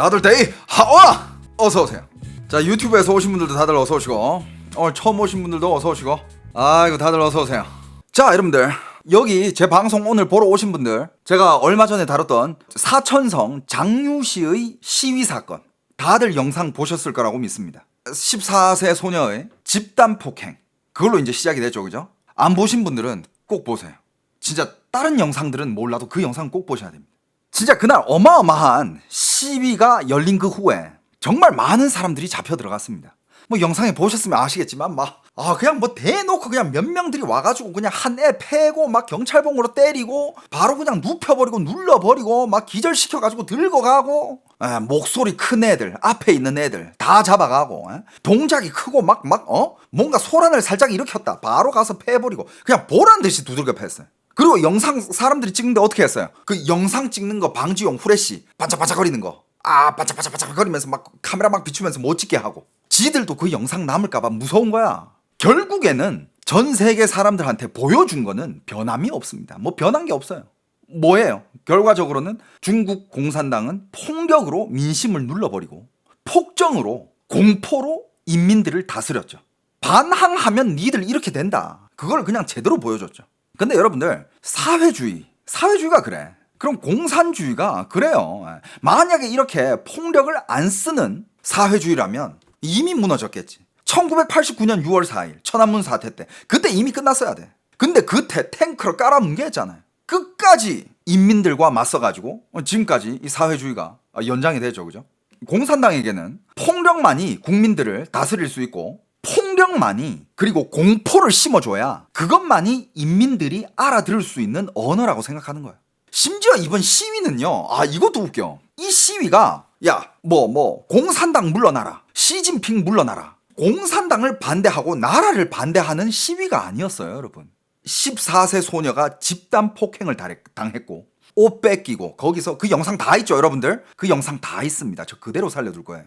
다들 데이 하와 어서오세요. 자, 유튜브에서 오신 분들도 다들 어서오시고, 오늘 처음 오신 분들도 어서오시고, 아이고 다들 어서오세요. 자, 여러분들 여기 제 방송 오늘 보러 오신 분들, 제가 얼마 전에 다뤘던 사천성 장유시의 시위 사건 다들 영상 보셨을 거라고 믿습니다. 14세 소녀의 집단 폭행, 그걸로 이제 시작이 됐죠, 그죠? 안 보신 분들은 꼭 보세요. 진짜 다른 영상들은 몰라도 그 영상 꼭 보셔야 됩니다. 진짜 그날 어마어마한 시위가 열린 그 후에 정말 많은 사람들이 잡혀 들어갔습니다. 뭐 영상에 보셨으면 아시겠지만 그냥 뭐 대놓고 그냥 몇 명들이 와가지고 그냥 한 애 패고 막 경찰봉으로 때리고 바로 그냥 눕혀버리고 눌러버리고 막 기절시켜가지고 들고 가고, 목소리 큰 애들, 앞에 있는 애들 다 잡아가고, 동작이 크고 뭔가 소란을 살짝 일으켰다 바로 가서 패버리고 그냥 보란 듯이 두들겨 팼어요. 그리고 영상 사람들이 찍는데 어떻게 했어요? 그 영상 찍는 거 방지용 후레쉬 반짝반짝거리는 거, 반짝반짝거리면서 막 카메라 막 비추면서 못 찍게 하고, 지들도 그 영상 남을까봐 무서운 거야. 결국에는 전 세계 사람들한테 보여준 거는 변함이 없습니다. 뭐 변한 게 없어요. 뭐예요? 결과적으로는 중국 공산당은 폭력으로 민심을 눌러버리고 폭정으로, 공포로 인민들을 다스렸죠. 반항하면 니들 이렇게 된다, 그걸 그냥 제대로 보여줬죠. 근데 여러분들, 사회주의가 그래. 그럼 공산주의가 그래요. 만약에 이렇게 폭력을 안 쓰는 사회주의라면 이미 무너졌겠지. 1989년 6월 4일 천안문 사태 때, 그때 이미 끝났어야 돼. 근데 그때 탱크를 깔아뭉개했잖아요. 끝까지 인민들과 맞서가지고 지금까지 이 사회주의가 연장이 되죠, 그죠? 공산당에게는 폭력만이 국민들을 다스릴 수 있고, 폭력만이, 그리고 공포를 심어줘야 그것만이 인민들이 알아들을 수 있는 언어라고 생각하는 거예요. 심지어 이번 시위는요, 이것도 웃겨. 이 시위가 공산당 물러나라, 시진핑 물러나라, 공산당을 반대하고 나라를 반대하는 시위가 아니었어요, 여러분. 14세 소녀가 집단 폭행을 당했고 옷 뺏기고, 거기서 그 영상 다 있죠, 여러분들? 그 영상 다 있습니다. 저 그대로 살려둘 거예요.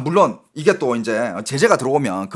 물론 이게 또 이제 제재가 들어오면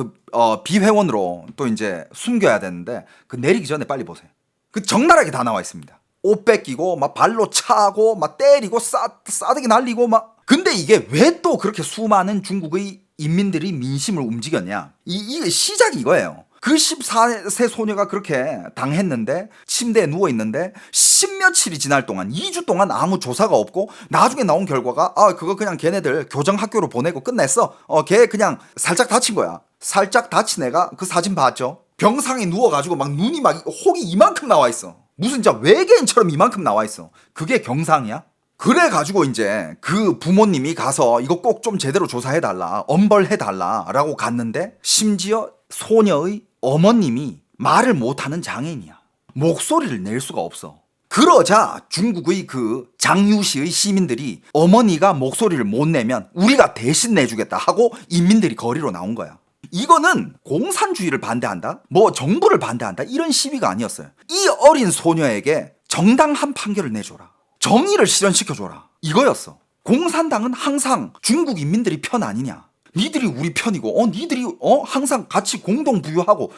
비회원으로 또 이제 숨겨야 되는데, 그 내리기 전에 빨리 보세요. 그 적나라하게 다 나와 있습니다. 옷 뺏기고 발로 차고 때리고 싸대기 날리고 근데 이게 왜 또 그렇게 수많은 중국의 인민들이 민심을 움직였냐? 이게 시작이 이거예요. 그 14세 소녀가 그렇게 당했는데, 침대에 누워있는데 10며칠이 지날 동안, 2주 동안 아무 조사가 없고, 나중에 나온 결과가 그거 그냥 걔네들 교정학교로 보내고 끝냈어. 걔 그냥 살짝 다친 거야. 살짝 다친 애가, 그 사진 봤죠? 병상에 누워가지고 눈이 혹이 이만큼 나와있어. 무슨 진짜 외계인처럼 이만큼 나와있어. 그게 경상이야? 그래가지고 이제 그 부모님이 가서 이거 꼭 좀 제대로 조사해달라, 엄벌해달라 라고 갔는데, 심지어 소녀의 어머님이 말을 못하는 장애인이야. 목소리를 낼 수가 없어. 그러자 중국의 그 장유시의 시민들이 어머니가 목소리를 못 내면 우리가 대신 내주겠다 하고 인민들이 거리로 나온 거야. 이거는 공산주의를 반대한다, 정부를 반대한다, 이런 시위가 아니었어요. 이 어린 소녀에게 정당한 판결을 내줘라, 정의를 실현시켜줘라, 이거였어. 공산당은 항상 중국 인민들이 편 아니냐, 니들이 우리 편이고, 니들이 항상 같이 공동 부유하고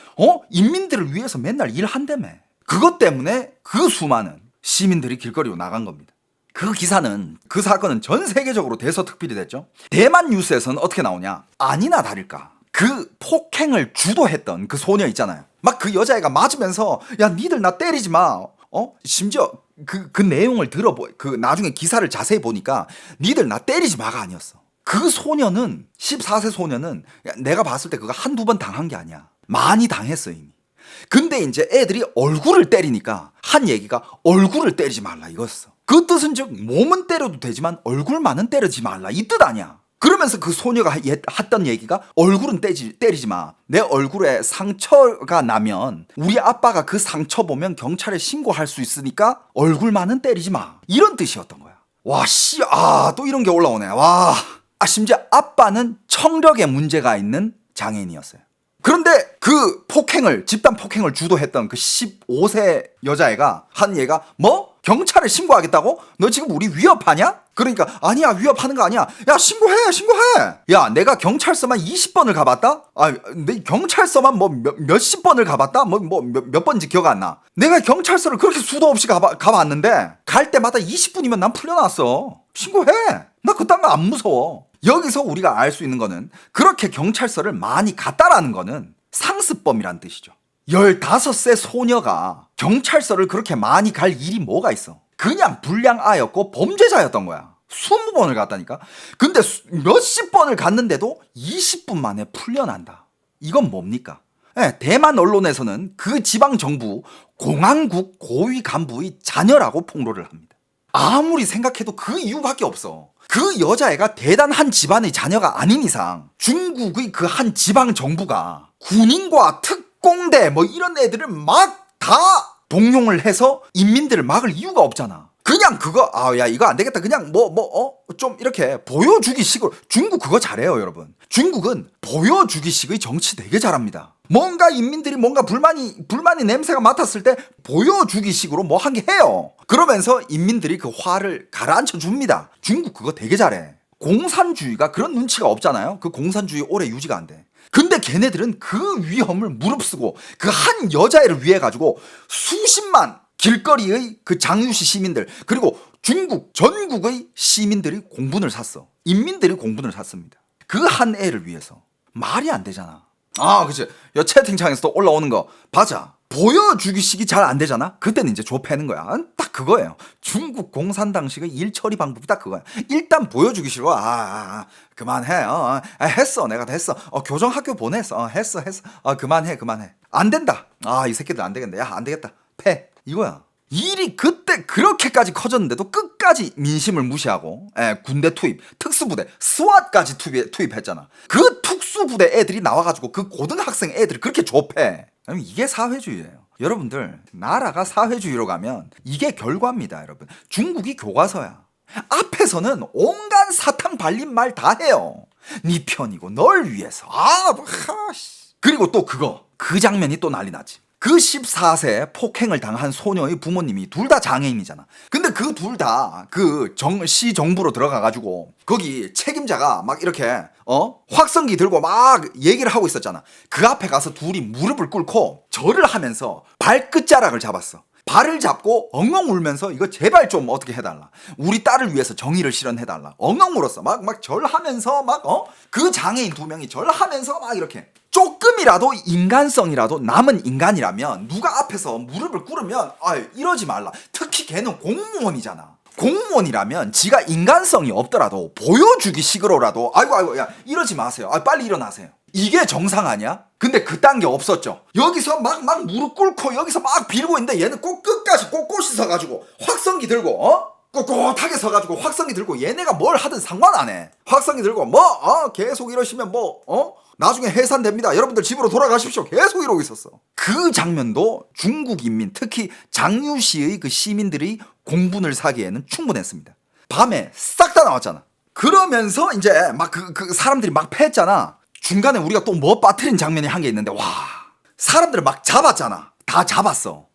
인민들을 위해서 맨날 일한다며. 그것 때문에 그 수많은 시민들이 길거리로 나간 겁니다. 그 기사는, 그 사건은 전 세계적으로 대서특필이 됐죠. 대만 뉴스에서는 어떻게 나오냐, 아니나 다를까 그 폭행을 주도했던 그 소녀 있잖아요. 그 여자애가 맞으면서 야 니들 나 때리지 마. 심지어 그 내용을 나중에 기사를 자세히 보니까 니들 나 때리지 마가 아니었어. 그 소녀는, 14세 소녀는 내가 봤을 때 그거 한두 번 당한 게 아니야. 많이 당했어 이미. 근데 이제 애들이 얼굴을 때리니까 한 얘기가 얼굴을 때리지 말라 이거였어. 그 뜻은 즉 몸은 때려도 되지만 얼굴만은 때리지 말라 이 뜻 아니야. 그러면서 그 소녀가 했던 얘기가 얼굴은 때리지 마. 내 얼굴에 상처가 나면 우리 아빠가 그 상처 보면 경찰에 신고할 수 있으니까 얼굴만은 때리지 마, 이런 뜻이었던 거야. 또 이런 게 올라오네. 심지어 아빠는 청력에 문제가 있는 장애인이었어요. 그런데 그 집단 폭행을 주도했던 그 15세 여자애가 한 얘가 경찰에 신고하겠다고? 너 지금 우리 위협하냐? 그러니까 아니야, 위협하는 거 아니야. 야, 신고해. 야, 내가 경찰서만 20번을 가봤다? 내 경찰서만 몇십 번을 가봤다? 몇 번인지 기억 안 나. 내가 경찰서를 그렇게 수도 없이 가봤는데 갈 때마다 20분이면 난 풀려났어. 신고해. 나 그딴 거 별로 안 무서워. 여기서 우리가 알 수 있는 거는 그렇게 경찰서를 많이 갔다라는 거는 상습범이란 뜻이죠. 15세 소녀가 경찰서를 그렇게 많이 갈 일이 뭐가 있어. 그냥 불량아였고 범죄자였던 거야. 20번을 갔다니까. 근데 몇십 번을 갔는데도 20분 만에 풀려난다. 이건 뭡니까? 대만 언론에서는 그 지방 정부 공안국 고위 간부의 자녀라고 폭로를 합니다. 아무리 생각해도 그 이유밖에 없어. 그 여자애가 대단한 집안의 자녀가 아닌 이상 중국의 그 한 지방 정부가 군인과 특공대 뭐 이런 애들을 막 다 동용을 해서 인민들을 막을 이유가 없잖아. 그냥 그거 야 이거 안 되겠다 그냥 좀 이렇게 보여주기식으로. 중국 그거 잘해요 여러분. 중국은 보여주기식의 정치 되게 잘합니다. 뭔가 인민들이 뭔가 불만이 냄새가 맡았을 때 보여주기식으로 뭐 한 게 해요. 그러면서 인민들이 그 화를 가라앉혀 줍니다. 중국 그거 되게 잘해. 공산주의가 그런 눈치가 없잖아요. 그 공산주의 오래 유지가 안 돼. 근데 걔네들은 그 위험을 무릅쓰고 그 한 여자애를 위해 가지고 수십만 길거리의 그 장유시 시민들 그리고 중국 전국의 시민들이 공분을 샀어. 인민들이 공분을 샀습니다. 그 한 애를 위해서. 말이 안 되잖아. 그치. 채팅창에서도 올라오는 거 맞아. 보여주기식이 잘 안 되잖아. 그때는 이제 좁혀는 거야. 딱 그거예요. 중국 공산당식의 일 처리 방법이 딱 그거야. 일단 보여주기식으로 그만해. 했어. 내가 다 했어. 교정 학교 보냈어. 했어. 그만해. 안 된다. 이 새끼들 안 되겠네. 야, 안 되겠다. 패. 이거야. 일이 그때 그렇게까지 커졌는데도 끝까지 민심을 무시하고 군대 투입, 특수부대, 스왓까지 투입했잖아. 그 특수부대 애들이 나와가지고 그 고등학생 애들을 그렇게 좁혀. 이게 사회주의예요. 여러분들 나라가 사회주의로 가면 이게 결과입니다. 여러분 중국이 교과서야. 앞에서는 온갖 사탕 발린 말 다 해요. 네 편이고 널 위해서. 그리고 또 그 장면이 또 난리 나지. 그 14세 폭행을 당한 소녀의 부모님이 둘 다 장애인이잖아. 근데 그 둘 다 그 시 정부로 들어가가지고 거기 책임자가 막 이렇게 확성기 들고 막 얘기를 하고 있었잖아. 그 앞에 가서 둘이 무릎을 꿇고 절을 하면서 발끝자락을 잡았어. 발을 잡고 엉엉 울면서 이거 제발 좀 어떻게 해달라. 우리 딸을 위해서 정의를 실현해달라. 엉엉 울었어. 막 절하면서 그 장애인 두 명이 절하면서 막 이렇게. 조금이라도 인간성이라도 남은 인간이라면 누가 앞에서 무릎을 꿇으면 이러지 말라. 특히 걔는 공무원이잖아. 공무원이라면 지가 인간성이 없더라도 보여주기 식으로라도 아이고 야 이러지 마세요. 빨리 일어나세요. 이게 정상 아니야? 근데 그딴 게 없었죠. 여기서 막 무릎 꿇고 여기서 막 빌고 있는데 얘는 꼭 끝까지 꼿꼿이 서가지고 확성기 들고 꼿꼿하게 서가지고 확성기 들고 얘네가 뭘 하든 상관 안 해. 확성기 들고 계속 이러시면 나중에 해산됩니다. 여러분들 집으로 돌아가십시오. 계속 이러고 있었어. 그 장면도 중국 인민, 특히 장유시의 그 시민들이 공분을 사기에는 충분했습니다. 밤에 싹 다 나왔잖아. 그러면서 이제 막 그 사람들이 막 패했잖아. 중간에 우리가 또 뭐 빠뜨린 장면이 한 게 있는데 사람들을 막 잡았잖아. 다 잡았어.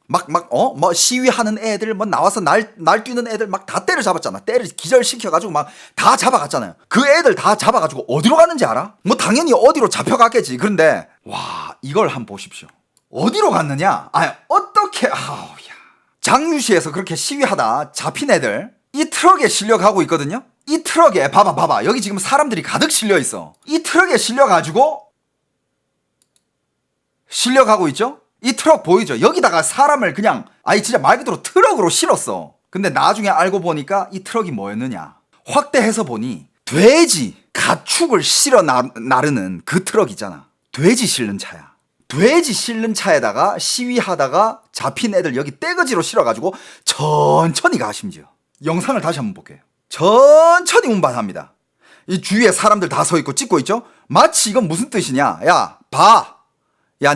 시위하는 애들 나와서 날뛰는 애들 막 다 때려잡았잖아. 기절시켜가지고 막 다 잡아갔잖아요. 그 애들 다 잡아가지고 어디로 가는지 알아? 당연히 어디로 잡혀갔겠지. 그런데 이걸 한번 보십시오. 어디로 갔느냐? 어떻게 장유시에서 그렇게 시위하다 잡힌 애들 이 트럭에 실려가고 있거든요. 이 트럭에 봐봐 여기 지금 사람들이 가득 실려 있어. 이 트럭에 실려가지고 실려가고 있죠. 이 트럭 보이죠? 여기다가 사람을 그냥 진짜 말 그대로 트럭으로 실었어. 근데 나중에 알고 보니까 이 트럭이 뭐였느냐. 확대해서 보니 돼지 가축을 실어 나르는 그 트럭 있잖아. 돼지 실는 차야. 돼지 실는 차에다가 시위하다가 잡힌 애들 여기 떼거지로 실어가지고 천천히 가. 심지어 영상을 다시 한번 볼게요. 천천히 운반합니다. 이 주위에 사람들 다 서 있고 찍고 있죠? 마치 이건 무슨 뜻이냐.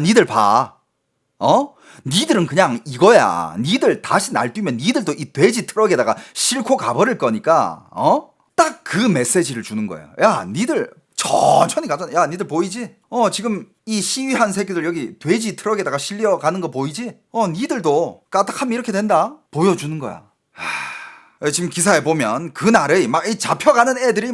니들 봐. 니들은 그냥 이거야. 니들 다시 날뛰면 니들도 이 돼지 트럭에다가 싣고 가버릴 거니까 딱 그 메시지를 주는 거예요. 니들 천천히 가자. 니들 보이지? 지금 이 시위한 새끼들 여기 돼지 트럭에다가 실려가는 거 보이지? 니들도 까딱하면 이렇게 된다. 보여주는 거야. 지금 기사에 보면 그날의 막 잡혀가는 애들이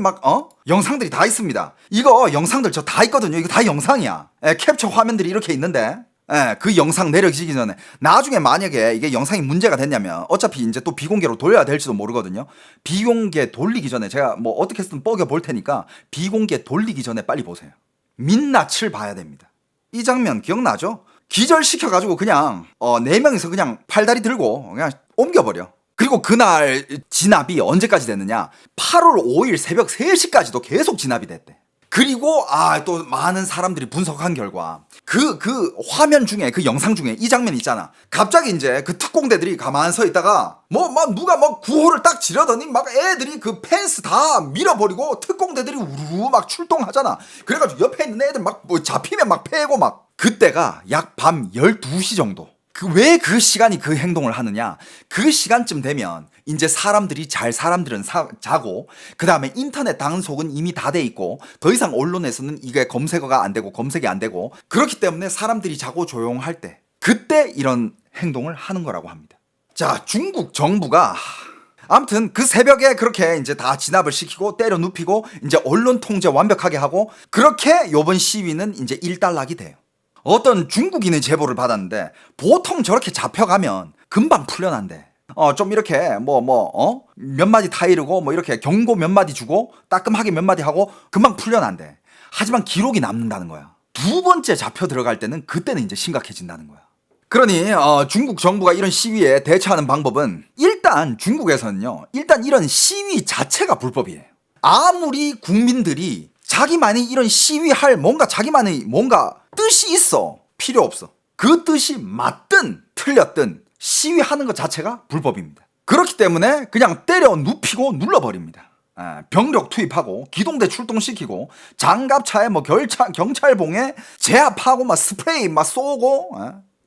영상들이 다 있습니다. 이거 영상들 저 다 있거든요. 이거 다 영상이야. 캡처 화면들이 이렇게 있는데 예, 그 영상 내려지기 전에 나중에 만약에 이게 영상이 문제가 됐냐면 어차피 이제 또 비공개로 돌려야 될지도 모르거든요. 비공개 돌리기 전에 제가 뭐 어떻게든 뻐겨 볼 테니까 비공개 돌리기 전에 빨리 보세요. 민낯을 봐야 됩니다. 이 장면 기억나죠? 기절시켜가지고 그냥 4명이서 그냥 팔다리 들고 그냥 옮겨버려. 그리고 그날 진압이 언제까지 됐느냐? 8월 5일 새벽 3시까지도 계속 진압이 됐대. 그리고 또 많은 사람들이 분석한 결과 그 화면 중에 그 영상 중에 이 장면 있잖아. 갑자기 이제 그 특공대들이 가만 서 있다가 막 누가 막 구호를 딱 지르더니 막 애들이 그 펜스 다 밀어버리고 특공대들이 우르르 막 출동하잖아. 그래가지고 옆에 있는 애들 막 뭐 잡히면 막 패고 막. 그때가 약 밤 12시 정도. 왜 그 시간이 그 행동을 하느냐? 그 시간쯤 되면 이제 사람들은 자고 그 다음에 인터넷 단속은 이미 다 돼 있고 더 이상 언론에서는 이게 검색어가 안 되고 검색이 안 되고 그렇기 때문에 사람들이 자고 조용할 때 그때 이런 행동을 하는 거라고 합니다. 자, 중국 정부가 아무튼 그 새벽에 그렇게 이제 다 진압을 시키고 때려 눕히고 이제 언론 통제 완벽하게 하고 그렇게 요번 시위는 이제 일단락이 돼요. 어떤 중국인의 제보를 받았는데 보통 저렇게 잡혀가면 금방 풀려난대. 좀 이렇게 몇 마디 타이르고 뭐 이렇게 경고 몇 마디 주고 따끔하게 몇 마디 하고 금방 풀려난대. 하지만 기록이 남는다는 거야. 2번째 잡혀 들어갈 때는 그때는 이제 심각해진다는 거야. 그러니 중국 정부가 이런 시위에 대처하는 방법은 일단 중국에서는요. 일단 이런 시위 자체가 불법이에요. 아무리 국민들이 자기만이 이런 시위할 자기만의 뭔가 뜻이 있어. 필요 없어. 그 뜻이 맞든 틀렸든 시위하는 것 자체가 불법입니다. 그렇기 때문에 그냥 때려 눕히고 눌러버립니다. 병력 투입하고 기동대 출동시키고 장갑차에 경찰봉에 제압하고 막 스프레이 막 쏘고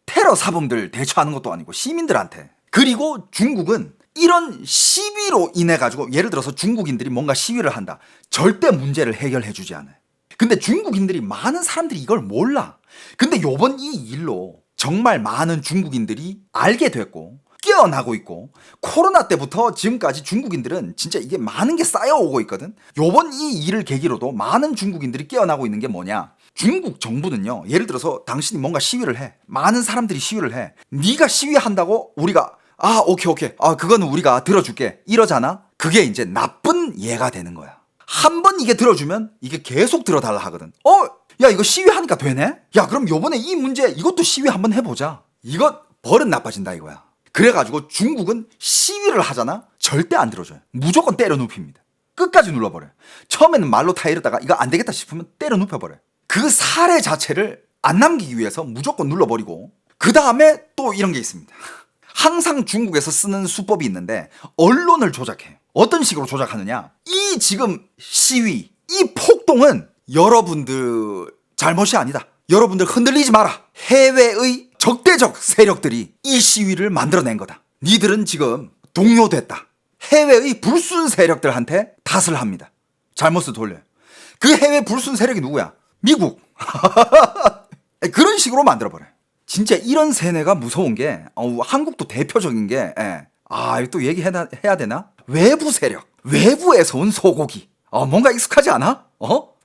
테러 사범들 대처하는 것도 아니고 시민들한테. 그리고 중국은 이런 시위로 인해 가지고 예를 들어서 중국인들이 뭔가 시위를 한다. 절대 문제를 해결해 주지 않아요. 근데 중국인들이 많은 사람들이 이걸 몰라. 근데 요번 이 일로 정말 많은 중국인들이 알게 됐고 깨어나고 있고 코로나 때부터 지금까지 중국인들은 진짜 이게 많은 게 쌓여오고 있거든. 요번 이 일을 계기로도 많은 중국인들이 깨어나고 있는 게 뭐냐. 중국 정부는요. 예를 들어서 당신이 뭔가 시위를 해. 많은 사람들이 시위를 해. 네가 시위한다고 우리가 오케이. 그거는 우리가 들어줄게. 이러잖아. 그게 이제 나쁜 예가 되는 거야. 한 번 이게 들어주면 이게 계속 들어달라 하거든. 야, 이거 시위하니까 되네? 야, 그럼 요번에 이 문제 이것도 시위 한번 해보자. 이거 버릇 나빠진다 이거야. 그래가지고 중국은 시위를 하잖아? 절대 안 들어줘요. 무조건 때려 눕힙니다. 끝까지 눌러버려요. 처음에는 말로 타이르다가 이거 안 되겠다 싶으면 때려 눕혀버려요. 그 사례 자체를 안 남기기 위해서 무조건 눌러버리고 그 다음에 또 이런 게 있습니다. 항상 중국에서 쓰는 수법이 있는데 언론을 조작해요. 어떤 식으로 조작하느냐? 이 지금 시위, 이 폭동은 여러분들 잘못이 아니다. 여러분들 흔들리지 마라. 해외의 적대적 세력들이 이 시위를 만들어낸 거다. 니들은 지금 동요됐다. 해외의 불순 세력들한테 탓을 합니다. 잘못을 돌려요. 그 해외 불순 세력이 누구야? 미국. 그런 식으로 만들어버려요. 진짜 이런 세뇌가 무서운 게 한국도 대표적인 게 이거 또 얘기해야 되나? 외부 세력. 외부에서 온 소고기. 뭔가 익숙하지 않아?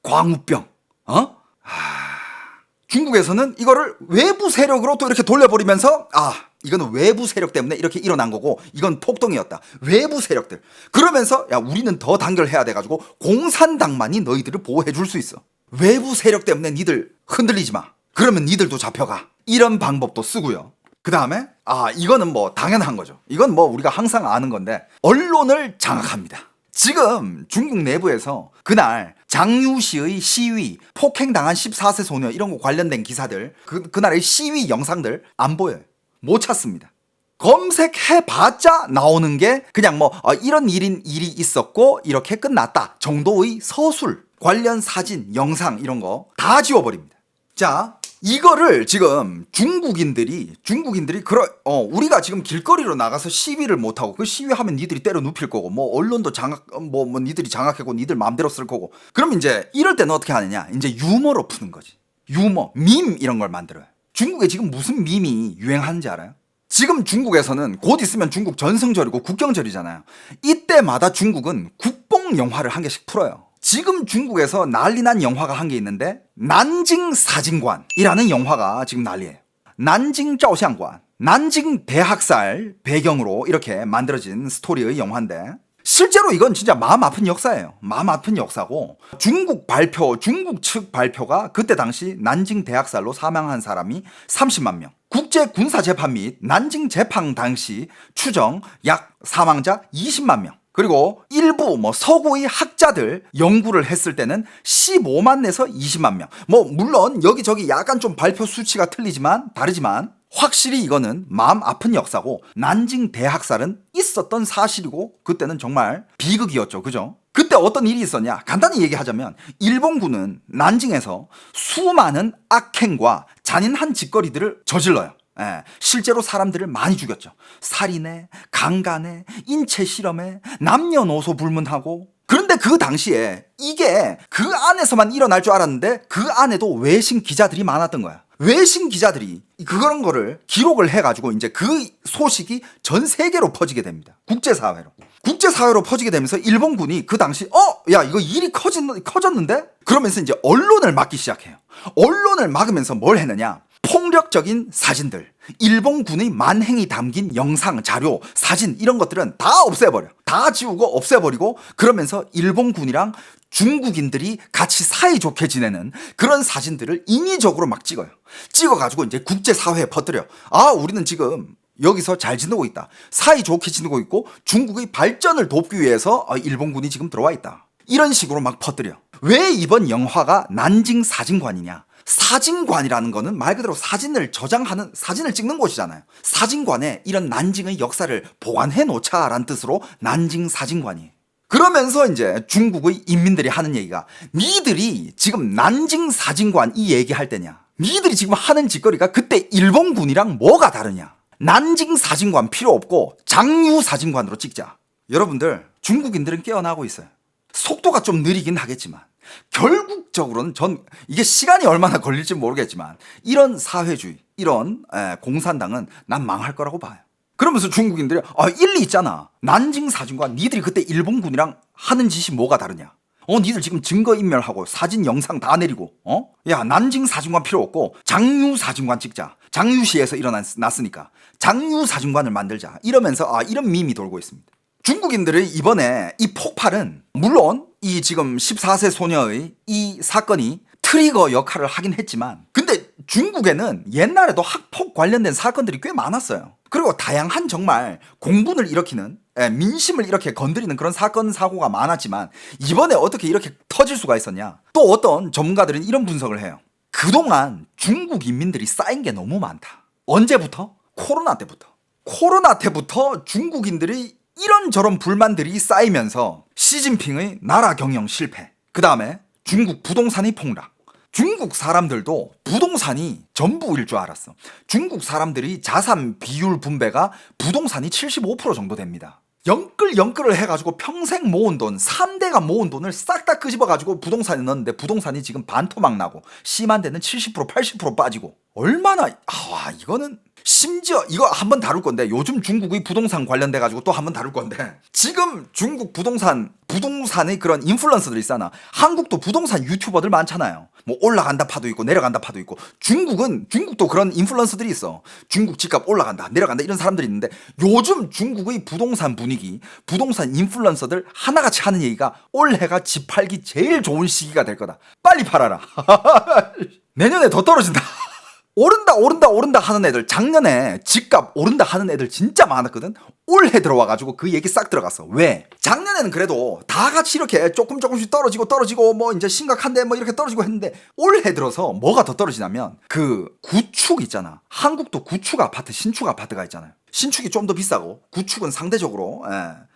광우병. 중국에서는 이거를 외부 세력으로 또 이렇게 돌려버리면서 이거는 외부 세력 때문에 이렇게 일어난 거고 이건 폭동이었다. 외부 세력들. 그러면서 우리는 더 단결해야 돼가지고 공산당만이 너희들을 보호해 줄 수 있어. 외부 세력 때문에 니들 흔들리지 마. 그러면 니들도 잡혀가. 이런 방법도 쓰고요. 그 다음에 이거는 뭐 당연한 거죠. 이건 뭐 우리가 항상 아는 건데 언론을 장악합니다. 지금 중국 내부에서 그날 장유시의 시위, 폭행당한 14세 소녀 이런 거 관련된 기사들 그날의 시위 영상들 안 보여요. 못 찾습니다. 검색해봤자 나오는 게 그냥 이런 일이 있었고 이렇게 끝났다 정도의 서술, 관련 사진, 영상 이런 거 다 지워버립니다. 자, 이거를 지금 중국인들이 우리가 지금 길거리로 나가서 시위를 못하고 그 시위하면 니들이 때려 눕힐 거고 언론도 니들이 장악하고 니들 마음대로 쓸 거고 그럼 이제 이럴 때는 어떻게 하느냐 이제 유머로 푸는 거지. 유머, 밈 이런 걸 만들어요. 중국에 지금 무슨 밈이 유행하는지 알아요? 지금 중국에서는 곧 있으면 중국 전승절이고 국경절이잖아요. 이때마다 중국은 국뽕 영화를 한 개씩 풀어요. 지금 중국에서 난리 난 영화가 한 개 있는데 난징 사진관이라는 영화가 지금 난리예요. 난징照相馆, 난징 대학살 배경으로 이렇게 만들어진 스토리의 영화인데 실제로 이건 진짜 마음 아픈 역사예요. 마음 아픈 역사고 중국 측 발표가 그때 당시 난징 대학살로 사망한 사람이 30만 명. 국제 군사 재판 및 난징 재판 당시 추정 약 사망자 20만 명. 그리고 일부 서구의 학자들 연구를 했을 때는 15만 내서 20만 명. 물론 여기저기 약간 좀 발표 수치가 다르지만 확실히 이거는 마음 아픈 역사고 난징 대학살은 있었던 사실이고 그때는 정말 비극이었죠. 그죠? 그때 어떤 일이 있었냐? 간단히 얘기하자면 일본군은 난징에서 수많은 악행과 잔인한 짓거리들을 저질러요. 실제로 사람들을 많이 죽였죠. 살인에, 강간에, 인체 실험에, 남녀노소 불문하고. 그런데 그 당시에 이게 그 안에서만 일어날 줄 알았는데 그 안에도 외신 기자들이 많았던 거야. 외신 기자들이 그런 거를 기록을 해가지고 이제 그 소식이 전 세계로 퍼지게 됩니다. 국제사회로 퍼지게 되면서 일본군이 그 당시 야 이거 일이 커졌는데? 그러면서 이제 언론을 막기 시작해요. 언론을 막으면서 뭘 했느냐? 폭력적인 사진들, 일본군의 만행이 담긴 영상, 자료, 사진 이런 것들은 다 없애버려. 다 지우고 없애버리고 그러면서 일본군이랑 중국인들이 같이 사이좋게 지내는 그런 사진들을 인위적으로 막 찍어요. 찍어가지고 이제 국제사회에 퍼뜨려. 우리는 지금 여기서 잘 지내고 있다. 사이좋게 지내고 있고 중국의 발전을 돕기 위해서 일본군이 지금 들어와 있다. 이런 식으로 막 퍼뜨려. 왜 이번 영화가 난징 사진관이냐? 사진관이라는 거는 말 그대로 사진을 찍는 곳이잖아요. 사진관에 이런 난징의 역사를 보관해 놓자라는 뜻으로 난징 사진관이에요. 그러면서 이제 중국의 인민들이 하는 얘기가 니들이 지금 난징 사진관 이 얘기할 때냐? 니들이 지금 하는 짓거리가 그때 일본군이랑 뭐가 다르냐? 난징 사진관 필요 없고 장유 사진관으로 찍자. 여러분들 중국인들은 깨어나고 있어요. 속도가 좀 느리긴 하겠지만 결국적으로는 이게 시간이 얼마나 걸릴지 모르겠지만 이런 사회주의, 이런 공산당은 난 망할 거라고 봐요. 그러면서 중국인들이 일리 있잖아. 난징 사진관 니들이 그때 일본군이랑 하는 짓이 뭐가 다르냐? 니들 지금 증거인멸하고 사진 영상 다 내리고 야 난징 사진관 필요 없고 장유 사진관 찍자. 장유시에서 일어났으니까 장유 사진관을 만들자. 이러면서 이런 밈이 돌고 있습니다. 중국인들의 이번에 이 폭발은 물론 이 지금 14세 소녀의 이 사건이 트리거 역할을 하긴 했지만 근데 중국에는 옛날에도 학폭 관련된 사건들이 꽤 많았어요. 그리고 다양한 정말 공분을 일으키는 민심을 이렇게 건드리는 그런 사건 사고가 많았지만 이번에 어떻게 이렇게 터질 수가 있었냐? 또 어떤 전문가들은 이런 분석을 해요. 그동안 중국 인민들이 쌓인 게 너무 많다. 언제부터? 코로나 때부터 중국인들이 이런저런 불만들이 쌓이면서 시진핑의 나라 경영 실패, 그 다음에 중국 부동산의 폭락. 중국 사람들도 부동산이 전부일 줄 알았어. 중국 사람들이 자산 비율 분배가 부동산이 75% 정도 됩니다. 영끌을 해가지고 평생 모은 돈, 3대가 모은 돈을 싹 다 끄집어가지고 부동산에 넣었는데 부동산이 지금 반토막 나고 심한 데는 70% 80% 빠지고 얼마나 이거는 심지어 이거 한번 다룰 건데 요즘 중국의 부동산 관련돼 가지고 또 한번 다룰 건데 지금 중국 부동산의 그런 인플루언서들 있잖아. 한국도 부동산 유튜버들 많잖아요. 뭐 올라간다 파도 있고 내려간다 파도 있고 중국도 그런 인플루언서들이 있어. 중국 집값 올라간다 내려간다 이런 사람들이 있는데 요즘 중국의 부동산 분위기, 부동산 인플루언서들 하나같이 하는 얘기가 올해가 집 팔기 제일 좋은 시기가 될 거다. 빨리 팔아라. 내년에 더 떨어진다. 오른다 하는 애들, 작년에 집값 오른다 하는 애들 진짜 많았거든. 올해 들어와가지고 그 얘기 싹 들어갔어. 왜? 작년에는 그래도 다 같이 이렇게 조금씩 떨어지고 뭐 이제 심각한데 뭐 이렇게 떨어지고 했는데 올해 들어서 뭐가 더 떨어지냐면 그 구축 있잖아. 한국도 구축 아파트, 신축 아파트가 있잖아요. 신축이 좀 더 비싸고 구축은 상대적으로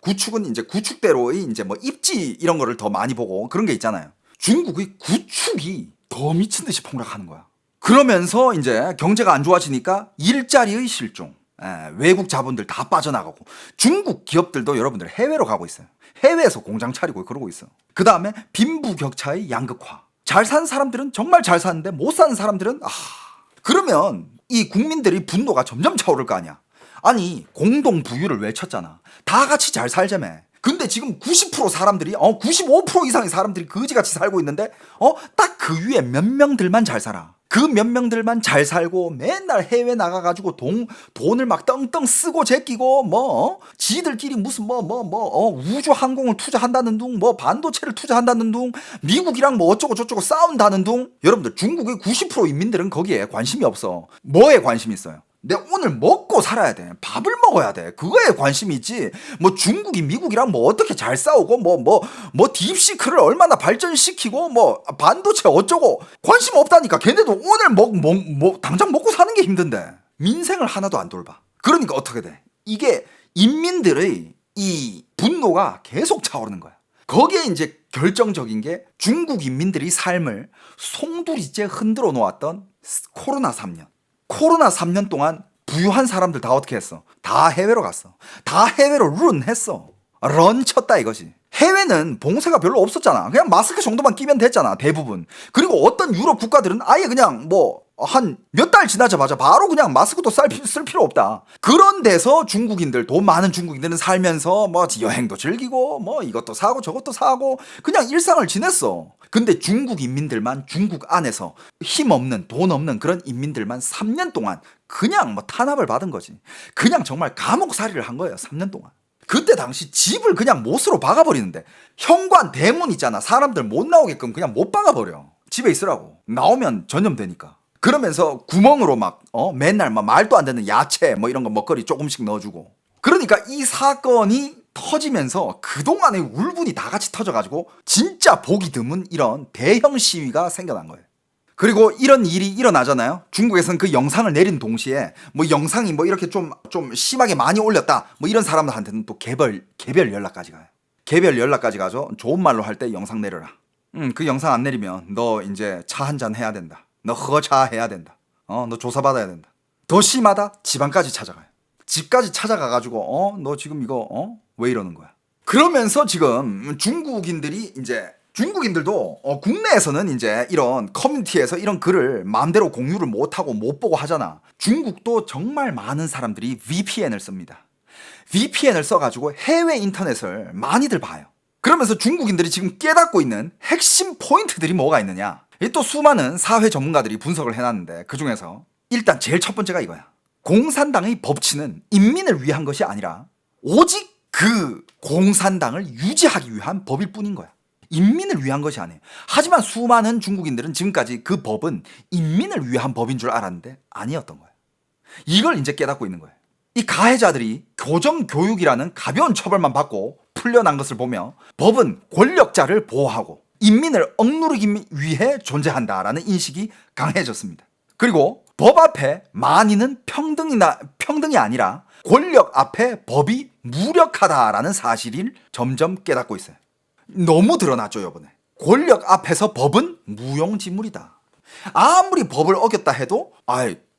구축은 이제 구축대로의 이제 뭐 입지 이런 거를 더 많이 보고 그런 게 있잖아요. 중국의 구축이 더 미친 듯이 폭락하는 거야. 그러면서 이제 경제가 안 좋아지니까 일자리의 실종, 외국 자본들 다 빠져나가고 중국 기업들도 여러분들 해외로 가고 있어요. 해외에서 공장 차리고 그러고 있어. 그 다음에 빈부격차의 양극화. 잘 사는 사람들은 정말 잘 사는데 못 사는 사람들은 그러면 이 국민들의 분노가 점점 차오를 거 아니야. 아니 공동부유를 외쳤잖아. 다 같이 잘 살자며. 근데 지금 90% 사람들이 95% 이상의 사람들이 거지같이 살고 있는데 딱 그 위에 몇 명들만 잘 살아. 그 몇 명들만 잘 살고 맨날 해외 나가가지고 돈을 막 떵떵 쓰고 제끼고 지들끼리 무슨 우주 항공을 투자한다는 둥 반도체를 투자한다는 둥 미국이랑 어쩌고 저쩌고 싸운다는 둥. 여러분들 중국의 90% 인민들은 거기에 관심이 없어. 뭐에 관심이 있어요? 내가 오늘 먹고 살아야 돼. 밥을 먹어야 돼. 그거에 관심이 있지. 중국이 미국이랑 어떻게 잘 싸우고 딥시크를 얼마나 발전시키고 반도체 어쩌고 관심 없다니까. 걔네도 오늘 당장 먹고 사는 게 힘든데 민생을 하나도 안 돌봐. 그러니까 어떻게 돼? 이게 인민들의 이 분노가 계속 차오르는 거야. 거기에 이제 결정적인 게 중국 인민들의 삶을 송두리째 흔들어 놓았던 코로나 3년. 코로나 3년 동안 부유한 사람들 다 어떻게 했어? 다 해외로 갔어. 다 해외로 런했어. 런 쳤다 이거지. 해외는 봉쇄가 별로 없었잖아. 그냥 마스크 정도만 끼면 됐잖아, 대부분. 그리고 어떤 유럽 국가들은 아예 그냥 한 몇 달 지나자마자 바로 그냥 마스크도 쓸 필요 없다. 그런 데서 중국인들, 돈 많은 중국인들은 살면서 여행도 즐기고 이것도 사고 저것도 사고 그냥 일상을 지냈어. 근데 중국 인민들만, 중국 안에서 힘없는, 돈 없는 그런 인민들만 3년 동안 그냥 탄압을 받은 거지. 그냥 정말 감옥살이를 한 거예요, 3년 동안. 그때 당시 집을 그냥 못으로 박아버리는데, 현관 대문 있잖아, 사람들 못 나오게끔 그냥 못 박아버려. 집에 있으라고. 나오면 전염되니까. 그러면서 구멍으로 맨날 말도 안 되는 야채 이런 거 먹거리 조금씩 넣어주고. 그러니까 이 사건이 터지면서 그동안의 울분이 다 같이 터져가지고 진짜 보기 드문 이런 대형 시위가 생겨난 거예요. 그리고 이런 일이 일어나잖아요. 중국에서는 그 영상을 내린 동시에 영상이 이렇게 좀 심하게 많이 올렸다 이런 사람들한테는 또 개별 연락까지 가요. 개별 연락까지 가서 좋은 말로 할 때 영상 내려라. 그 영상 안 내리면 너 이제 차 한잔 해야 된다. 너 허차 해야 된다. 너 조사받아야 된다. 더 심하다? 집안까지 찾아가요. 집까지 찾아가가지고 너 지금 이거 왜 이러는 거야? 그러면서 지금 중국인들도 국내에서는 이제 이런 커뮤니티에서 이런 글을 마음대로 공유를 못하고 못 보고 하잖아. 중국도 정말 많은 사람들이 VPN을 씁니다. VPN을 써가지고 해외 인터넷을 많이들 봐요. 그러면서 중국인들이 지금 깨닫고 있는 핵심 포인트들이 뭐가 있느냐? 또 수많은 사회 전문가들이 분석을 해놨는데 그 중에서 일단 제일 첫 번째가 이거야. 공산당의 법치는 인민을 위한 것이 아니라 오직 그 공산당을 유지하기 위한 법일 뿐인 거야. 인민을 위한 것이 아니에요. 하지만 수많은 중국인들은 지금까지 그 법은 인민을 위한 법인 줄 알았는데 아니었던 거예요. 이걸 이제 깨닫고 있는 거예요. 이 가해자들이 교정교육이라는 가벼운 처벌만 받고 풀려난 것을 보며 법은 권력자를 보호하고 인민을 억누르기 위해 존재한다라는 인식이 강해졌습니다. 그리고 법 앞에 만인은 평등이 아니라 권력 앞에 법이 무력하다라는 사실을 점점 깨닫고 있어요. 너무 드러났죠, 이번에. 권력 앞에서 법은 무용지물이다. 아무리 법을 어겼다 해도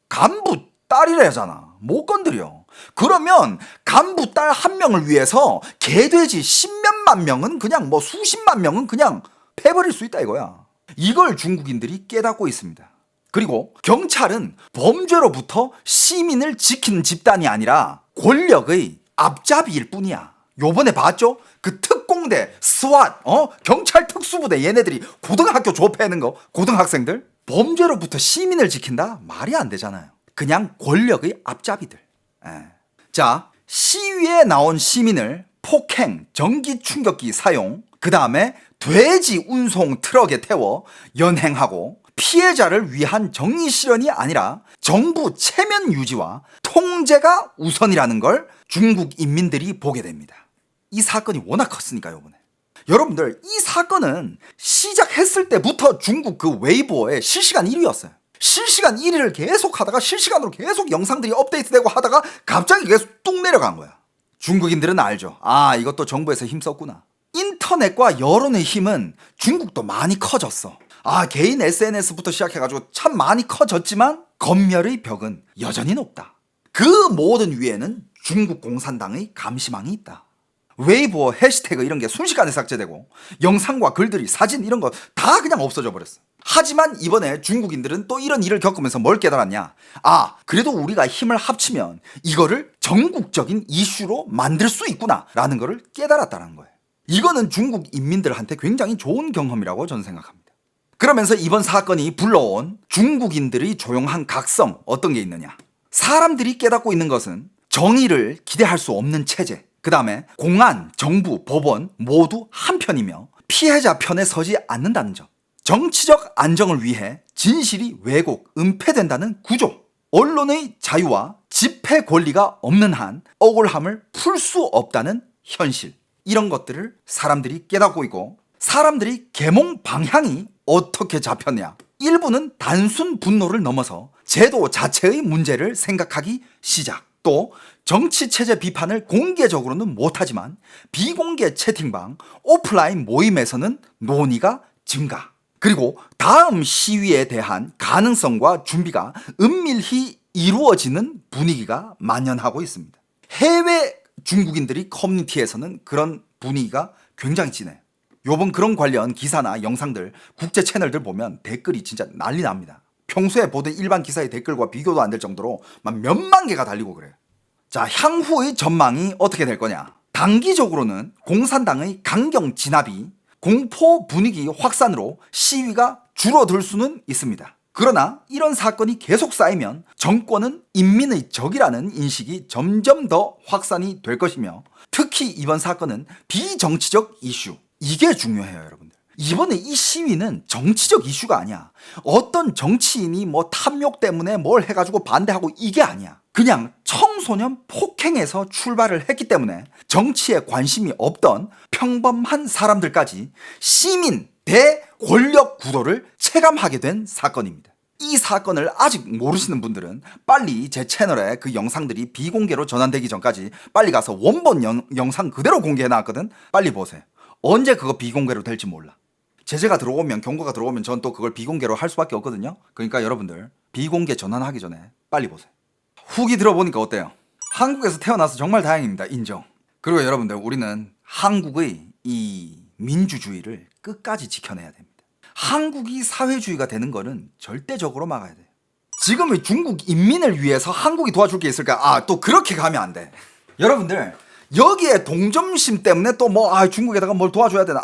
간부 딸이래잖아. 못 건드려. 그러면 간부 딸 한 명을 위해서 개돼지 십몇만 명은 그냥 수십만 명은 그냥 패버릴 수 있다 이거야. 이걸 중국인들이 깨닫고 있습니다. 그리고 경찰은 범죄로부터 시민을 지키는 집단이 아니라 권력의 앞잡이일 뿐이야. 요번에 봤죠? 그 특공대, 스왓, 경찰 특수부대 얘네들이 고등학교 조폐하는 거, 고등학생들? 범죄로부터 시민을 지킨다? 말이 안 되잖아요. 그냥 권력의 앞잡이들. 자, 시위에 나온 시민을 폭행, 전기 충격기 사용, 그 다음에 돼지 운송 트럭에 태워 연행하고 피해자를 위한 정의 실현이 아니라 정부 체면 유지와 통제가 우선이라는 걸 중국 인민들이 보게 됩니다. 이 사건이 워낙 컸으니까요, 이번에. 여러분들, 이 사건은 시작했을 때부터 중국 그 웨이보어의 실시간 1위였어요. 실시간 1위를 계속 하다가 실시간으로 계속 영상들이 업데이트되고 하다가 갑자기 계속 뚝 내려간 거야. 중국인들은 알죠. 이것도 정부에서 힘썼구나. 인터넷과 여론의 힘은 중국도 많이 커졌어. 개인 SNS부터 시작해가지고 참 많이 커졌지만 검열의 벽은 여전히 높다. 그 모든 위에는 중국 공산당의 감시망이 있다. 웨이보, 해시태그 이런 게 순식간에 삭제되고 영상과 글들이, 사진 이런 거 다 그냥 없어져 버렸어. 하지만 이번에 중국인들은 또 이런 일을 겪으면서 뭘 깨달았냐? 그래도 우리가 힘을 합치면 이거를 전국적인 이슈로 만들 수 있구나 라는 거를 깨달았다는 거예요. 이거는 중국 인민들한테 굉장히 좋은 경험이라고 저는 생각합니다. 그러면서 이번 사건이 불러온 중국인들의 조용한 각성 어떤 게 있느냐. 사람들이 깨닫고 있는 것은 정의를 기대할 수 없는 체제, 그 다음에 공안, 정부, 법원 모두 한편이며 피해자 편에 서지 않는다는 점, 정치적 안정을 위해 진실이 왜곡, 은폐된다는 구조, 언론의 자유와 집회 권리가 없는 한 억울함을 풀 수 없다는 현실, 이런 것들을 사람들이 깨닫고 있고, 사람들이 계몽 방향이 어떻게 잡혔냐. 일부는 단순 분노를 넘어서 제도 자체의 문제를 생각하기 시작. 또 정치체제 비판을 공개적으로는 못하지만 비공개 채팅방, 오프라인 모임에서는 논의가 증가. 그리고 다음 시위에 대한 가능성과 준비가 은밀히 이루어지는 분위기가 만연하고 있습니다. 해외 중국인들이 커뮤니티에서는 그런 분위기가 굉장히 진해요. 요번 그런 관련 기사나 영상들 국제 채널들 보면 댓글이 진짜 난리 납니다. 평소에 보던 일반 기사의 댓글과 비교도 안 될 정도로 막 몇만 개가 달리고 그래요. 자, 향후의 전망이 어떻게 될 거냐. 단기적으로는 공산당의 강경 진압이 공포 분위기 확산으로 시위가 줄어들 수는 있습니다. 그러나 이런 사건이 계속 쌓이면 정권은 인민의 적이라는 인식이 점점 더 확산이 될 것이며, 특히 이번 사건은 비정치적 이슈, 이게 중요해요, 여러분들. 이번에 이 시위는 정치적 이슈가 아니야. 어떤 정치인이 뭐 탐욕 때문에 뭘 해가지고 반대하고 이게 아니야. 그냥 청소년 폭행에서 출발을 했기 때문에 정치에 관심이 없던 평범한 사람들까지 시민 대 권력 구도를 체감하게 된 사건입니다. 이 사건을 아직 모르시는 분들은 빨리 제 채널에 그 영상들이 비공개로 전환되기 전까지 빨리 가서 원본 영상 그대로 공개해 놨거든. 빨리 보세요. 언제 그거 비공개로 될지 몰라. 제재가 들어오면, 경고가 들어오면 전 또 그걸 비공개로 할 수밖에 없거든요. 그러니까 여러분들 비공개 전환하기 전에 빨리 보세요. 후기 들어보니까 어때요? 한국에서 태어나서 정말 다행입니다. 인정. 그리고 여러분들, 우리는 한국의 이 민주주의를 끝까지 지켜내야 됩니다. 한국이 사회주의가 되는 거는 절대적으로 막아야 돼요. 지금의 중국 인민을 위해서 한국이 도와줄 게 있을까? 또 그렇게 가면 안 돼. 여러분들, 여기에 동정심 때문에 또 중국에다가 뭘 도와줘야 되나?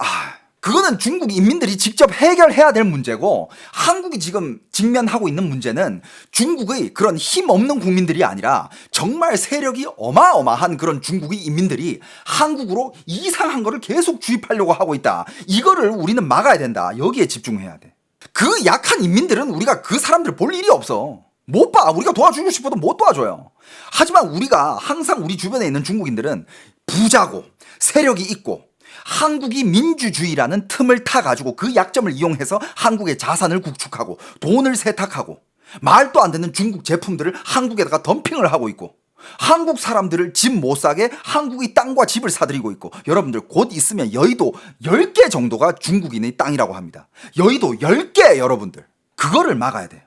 그거는 중국 인민들이 직접 해결해야 될 문제고, 한국이 지금 직면하고 있는 문제는 중국의 그런 힘 없는 국민들이 아니라 정말 세력이 어마어마한 그런 중국의 인민들이 한국으로 이상한 거를 계속 주입하려고 하고 있다. 이거를 우리는 막아야 된다. 여기에 집중해야 돼. 그 약한 인민들은 우리가 그 사람들 볼 일이 없어. 못 봐. 우리가 도와주고 싶어도 못 도와줘요. 하지만 우리가 항상 우리 주변에 있는 중국인들은 부자고 세력이 있고 한국이 민주주의라는 틈을 타가지고 그 약점을 이용해서 한국의 자산을 구축하고 돈을 세탁하고 말도 안 되는 중국 제품들을 한국에다가 덤핑을 하고 있고, 한국 사람들을 집 못 사게 한국의 땅과 집을 사들이고 있고, 여러분들 곧 있으면 여의도 10개 정도가 중국인의 땅이라고 합니다. 여의도 10개, 여러분들. 그거를 막아야 돼요.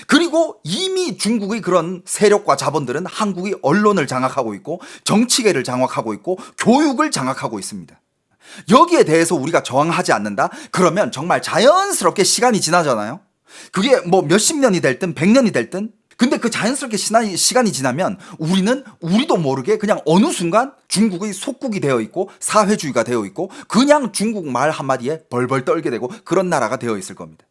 그리고 이미 중국의 그런 세력과 자본들은 한국의 언론을 장악하고 있고 정치계를 장악하고 있고 교육을 장악하고 있습니다. 여기에 대해서 우리가 저항하지 않는다? 그러면 정말 자연스럽게 시간이 지나잖아요. 그게 뭐 몇십 년이 됐든 100년이 됐든, 근데 그 자연스럽게 시간이 지나면 우리도 모르게 그냥 어느 순간 중국의 속국이 되어 있고 사회주의가 되어 있고 그냥 중국 말 한마디에 벌벌 떨게 되고 그런 나라가 되어 있을 겁니다.